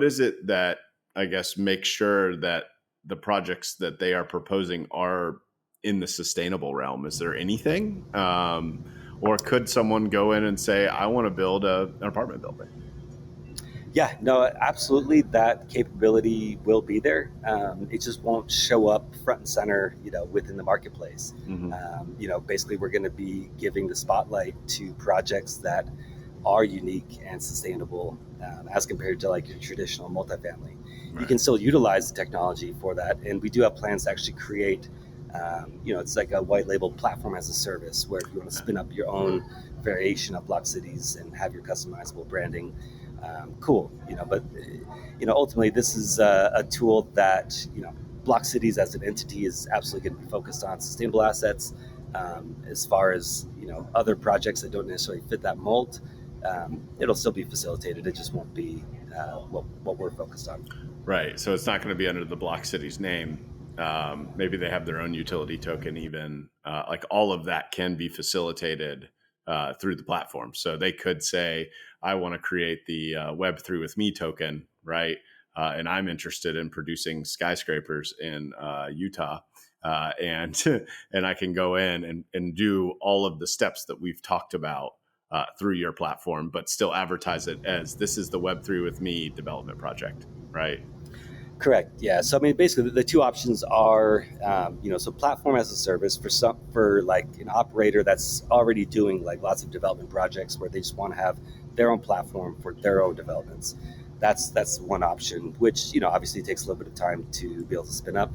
is it that I guess makes sure that the projects that they are proposing are in the sustainable realm? Is there anything? Or could someone go in and say, I want to build an apartment building? Yeah, no, absolutely. That capability will be there. It just won't show up front and center, within the marketplace. Basically, we're going to be giving the spotlight to projects that are unique and sustainable, as compared to like your traditional multifamily. Right. You can still utilize the technology for that, and we do have plans to actually create. It's like a white label platform as a service, where if you want to spin up your own variation of Blockcities and have your customizable branding. Cool, but ultimately this is a tool that Blockcities as an entity is absolutely going to be focused on sustainable assets. As far as other projects that don't necessarily fit that mold, it'll still be facilitated. It just won't be what we're focused on. Right. So it's not going to be under the Blockcities name. Maybe they have their own utility token. Even like all of that can be facilitated through the platform. So they could say, I want to create the Web3 with me token, right? And I'm interested in producing skyscrapers in Utah. And I can go in and do all of the steps that we've talked about through your platform, but still advertise it as this is the Web3 with me development project, right? Correct. Yeah. So I mean, basically, the two options are, so platform as a service for like an operator that's already doing like lots of development projects where they just want to have their own platform for their own developments. That's one option, which obviously takes a little bit of time to be able to spin up.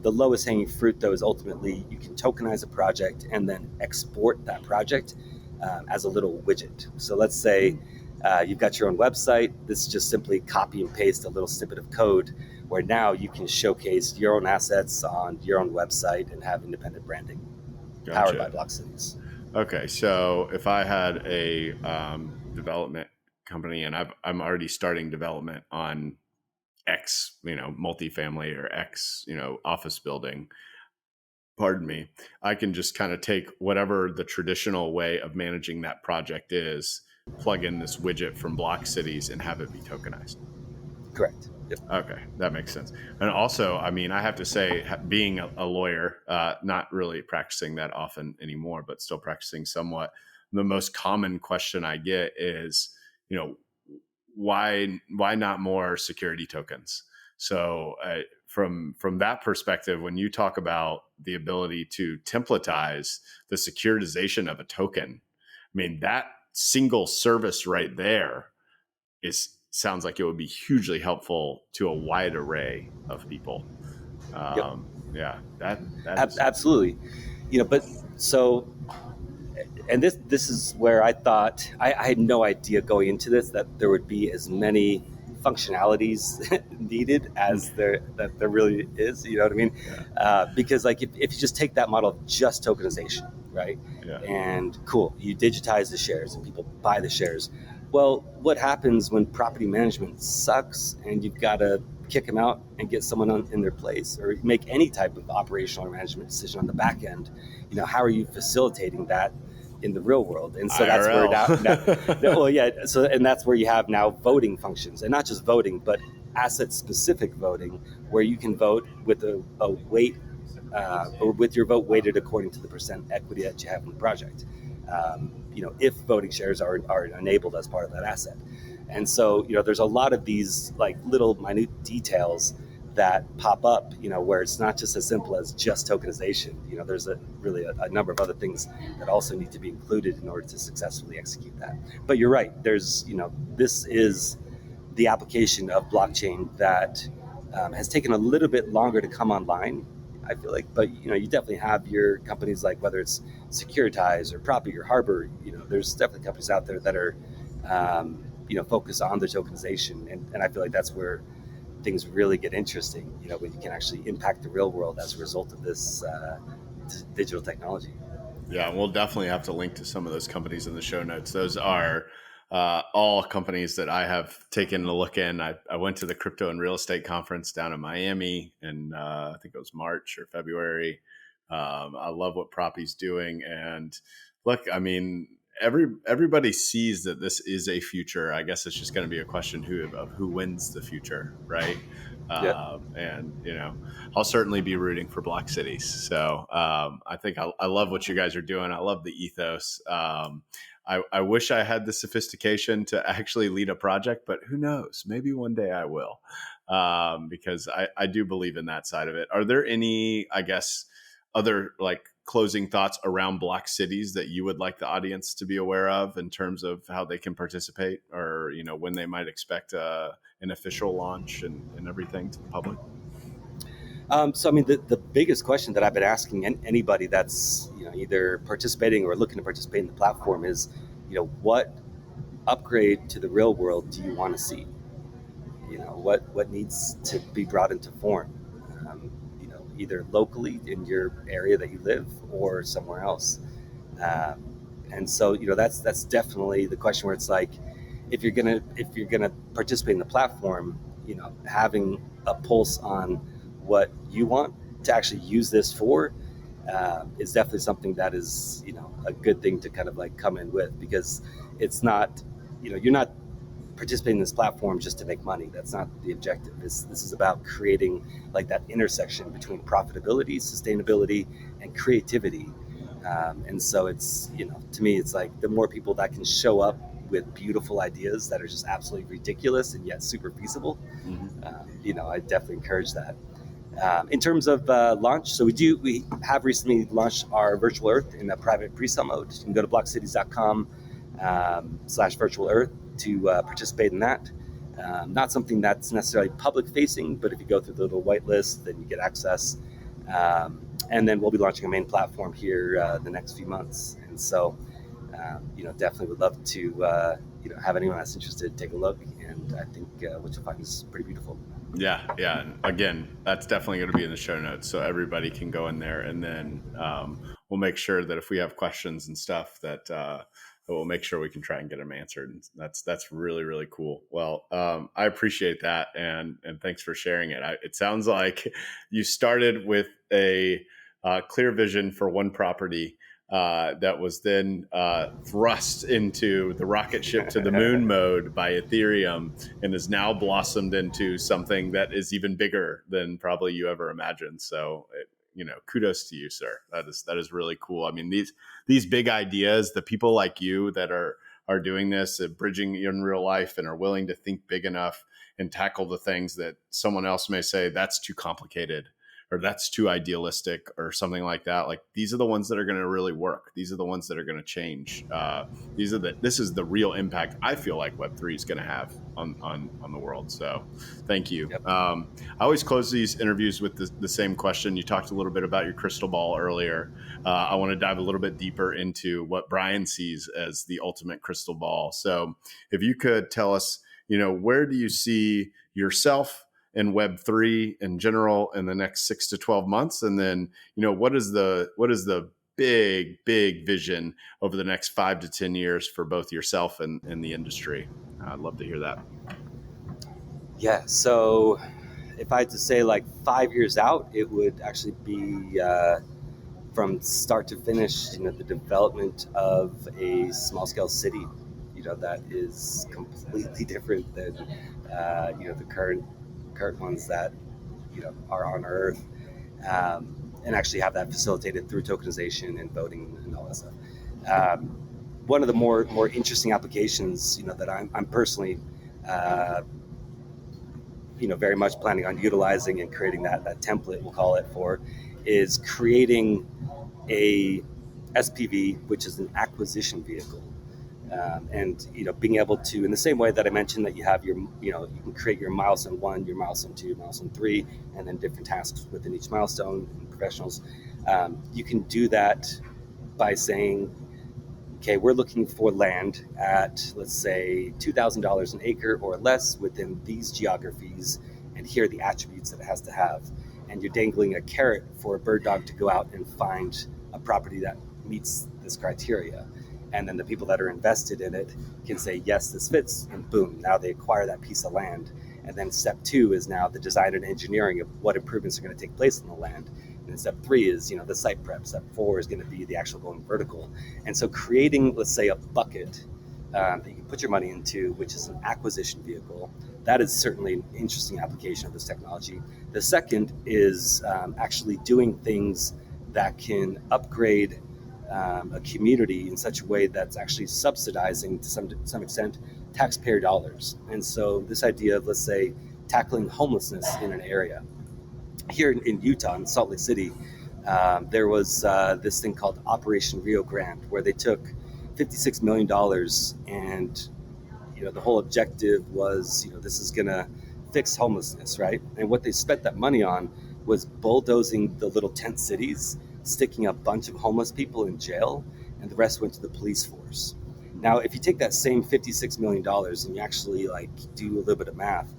The lowest hanging fruit, though, is ultimately you can tokenize a project and then export that project as a little widget. So let's say you've got your own website. This is just simply copy and paste a little snippet of code where now you can showcase your own assets on your own website and have independent branding. Gotcha. Powered by Blockcities. Okay, so if I had a development company and I'm already starting development on X, multifamily or X, office building, pardon me, I can just kind of take whatever the traditional way of managing that project is, plug in this widget from Blockcities and have it be tokenized. Correct. Yep. Okay, that makes sense. And also, I mean, I have to say, being a lawyer, not really practicing that often anymore, but still practicing somewhat, the most common question I get is, why not more security tokens? So from that perspective, when you talk about the ability to templatize the securitization of a token, I mean, that single service right there sounds like it would be hugely helpful to a wide array of people. Yep. Yeah, that absolutely. But so, and this is where I thought I had no idea going into this that there would be as many functionalities needed as there really is. You know what I mean? Yeah. Because like if you just take that model of just tokenization, right? Yeah. And cool, you digitize the shares and people buy the shares. Well, what happens when property management sucks and you've got to kick them out and get someone in their place, or make any type of operational or management decision on the back end? How are you facilitating that in the real world? And so that's where well, yeah. So, and that's where you have now voting functions, and not just voting, but asset specific voting, where you can vote with a weight, or with your vote weighted according to the percent equity that you have in the project. If voting shares are enabled as part of that asset. And so, there's a lot of these like little minute details that pop up, where it's not just as simple as just tokenization. There's really a number of other things that also need to be included in order to successfully execute that. But you're right. There's, this is the application of blockchain that has taken a little bit longer to come online, I feel like. But, you definitely have your companies like, whether it's Securitize or Proppy or Harbor, there's definitely companies out there that are, focused on the tokenization. And I feel like that's where things really get interesting, when you can actually impact the real world as a result of this digital technology. Yeah, we'll definitely have to link to some of those companies in the show notes. Those are all companies that I have taken a look in. I went to the crypto and real estate conference down in Miami in I think it was March or February. I love what Propy's doing, and look, I mean, everybody sees that this is a future. I guess it's just going to be a question of who wins the future, right? Yep. And I'll certainly be rooting for Blockcities. So I think I love what you guys are doing. I love the ethos. I wish I had the sophistication to actually lead a project, but who knows? Maybe one day I will, because I do believe in that side of it. Are there any, I guess, other like closing thoughts around Blockcities that you would like the audience to be aware of in terms of how they can participate, or when they might expect an official launch and everything to the public? So I mean, the biggest question that I've been asking anybody that's either participating or looking to participate in the platform is, what upgrade to the real world do you want to see? What needs to be brought into form? Either locally in your area that you live or somewhere else. And so that's definitely the question where it's like, if you're gonna participate in the platform, having a pulse on what you want to actually use this for is definitely something that is a good thing to kind of like come in with, because it's not you're not participating in this platform just to make money. That's not the objective. This is about creating like that intersection between profitability, sustainability, and creativity. And so it's, to me, it's like the more people that can show up with beautiful ideas that are just absolutely ridiculous and yet super feasible, I definitely encourage that. In terms of launch, so we have recently launched our Virtual Earth in a private pre-sale mode. You can go to blockcities.com/virtual earth to participate in that. Not something that's necessarily public facing, but if you go through the little whitelist, then you get access. And then we'll be launching a main platform here the next few months. And so, definitely would love to, have anyone that's interested take a look. And I think what you'll find is pretty beautiful. Yeah. And again, that's definitely going to be in the show notes, so everybody can go in there, and then we'll make sure that if we have questions and stuff that we'll make sure we can try and get them answered. And that's really, really cool. Well, I appreciate that, and thanks for sharing it. It sounds like you started with a clear vision for one property that was then thrust into the rocket ship to the moon mode by Ethereum, and has now blossomed into something that is even bigger than probably you ever imagined. So, kudos to you, sir. That is really cool. I mean, these big ideas, the people like you that are doing this, bridging in real life, and are willing to think big enough and tackle the things that someone else may say that's too complicated or that's too idealistic or something like that. Like, these are the ones that are going to really work. These are the ones that are going to change. This is the real impact I feel like Web3 is going to have on the world. So thank you. Yep. I always close these interviews with the same question. You talked a little bit about your crystal ball earlier. I want to dive a little bit deeper into what Brian sees as the ultimate crystal ball. So if you could tell us, where do you see yourself in Web3 in general in the next 6 to 12 months? And then, what is the big vision over the next 5 to 10 years for both yourself and the industry? I'd love to hear that. Yeah. So if I had to say like 5 years out, it would actually be from start to finish, the development of a small scale city, that is completely different than, the current ones that are on Earth, and actually have that facilitated through tokenization and voting and all that stuff. One of the more interesting applications that I'm personally very much planning on utilizing and creating that template, we'll call it, for, is creating a SPV, which is an acquisition vehicle. And being able to, in the same way that I mentioned that you have your, you can create your milestone 1, your milestone 2, milestone 3, and then different tasks within each milestone and professionals. You can do that by saying, okay, we're looking for land at, let's say, $2,000 an acre or less within these geographies, and here are the attributes that it has to have. And you're dangling a carrot for a bird dog to go out and find a property that meets this criteria. And then the people that are invested in it can say, yes, this fits, and boom, now they acquire that piece of land. And then step 2 is now the design and engineering of what improvements are going to take place on the land. And then step 3 is, the site prep. Step 4 is going to be the actual going vertical. And so creating, let's say, a bucket that you can put your money into, which is an acquisition vehicle, that is certainly an interesting application of this technology. The second is actually doing things that can upgrade a community in such a way that's actually subsidizing to some extent taxpayer dollars. And so this idea of, let's say, tackling homelessness in an area. Here in Utah, in Salt Lake City, there was this thing called Operation Rio Grande, where they took $56 million, and the whole objective was, this is going to fix homelessness, right? And what they spent that money on was bulldozing the little tent cities, sticking a bunch of homeless people in jail, and the rest went to the police force. Now, if you take that same $56 million and you actually do a little bit of math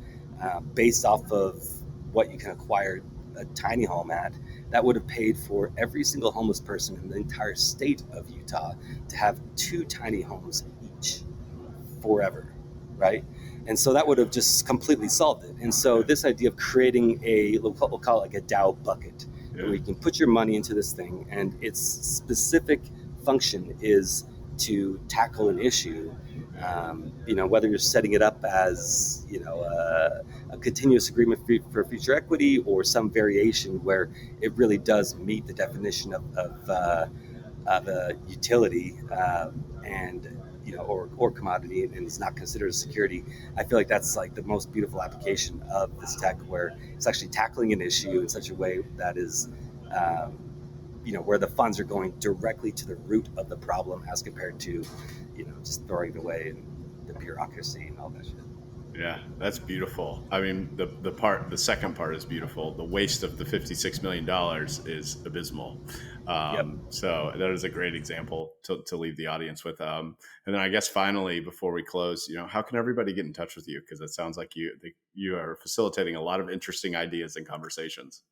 based off of what you can acquire a tiny home at, that would have paid for every single homeless person in the entire state of Utah to have 2 tiny homes each forever, right? And so that would have just completely solved it. And so this idea of creating we'll call it like a DAO bucket, where you can put your money into this thing, and its specific function is to tackle an issue. Whether you're setting it up as a continuous agreement for future equity, or some variation where it really does meet the definition of a utility or commodity, and is not considered a security. I feel like that's the most beautiful application of this tech, where it's actually tackling an issue in such a way that is where the funds are going directly to the root of the problem, as compared to just throwing it away and the bureaucracy and all that shit. Yeah, that's beautiful. I mean, the second part is beautiful. The waste of the $56 million is abysmal. So that is a great example to leave the audience with. And then I guess finally, before we close, how can everybody get in touch with you? Because it sounds like you are facilitating a lot of interesting ideas and conversations.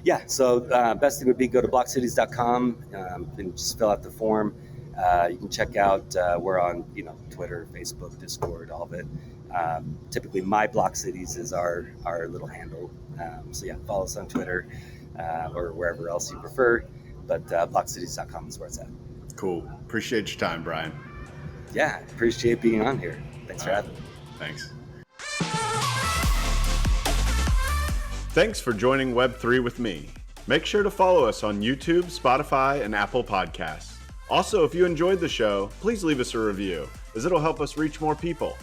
Yeah, so best thing would be go to blockcities.com and just fill out the form. You can check out, we're on Twitter, Facebook, Discord, all of it. Typically my Blockcities is our little handle. So yeah, follow us on Twitter or wherever else you prefer. But blockcities.com is where it's at. Cool. Appreciate your time, Brian. Yeah, appreciate being on here. Thanks for having me. Thanks. Thanks for joining Web3 with me. Make sure to follow us on YouTube, Spotify, and Apple Podcasts. Also, if you enjoyed the show, please leave us a review, as it'll help us reach more people.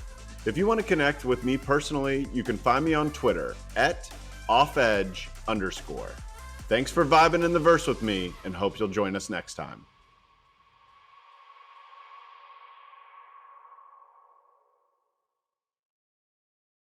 If you want to connect with me personally, you can find me on Twitter @offedge_. Thanks for vibing in the verse with me, and hope you'll join us next time.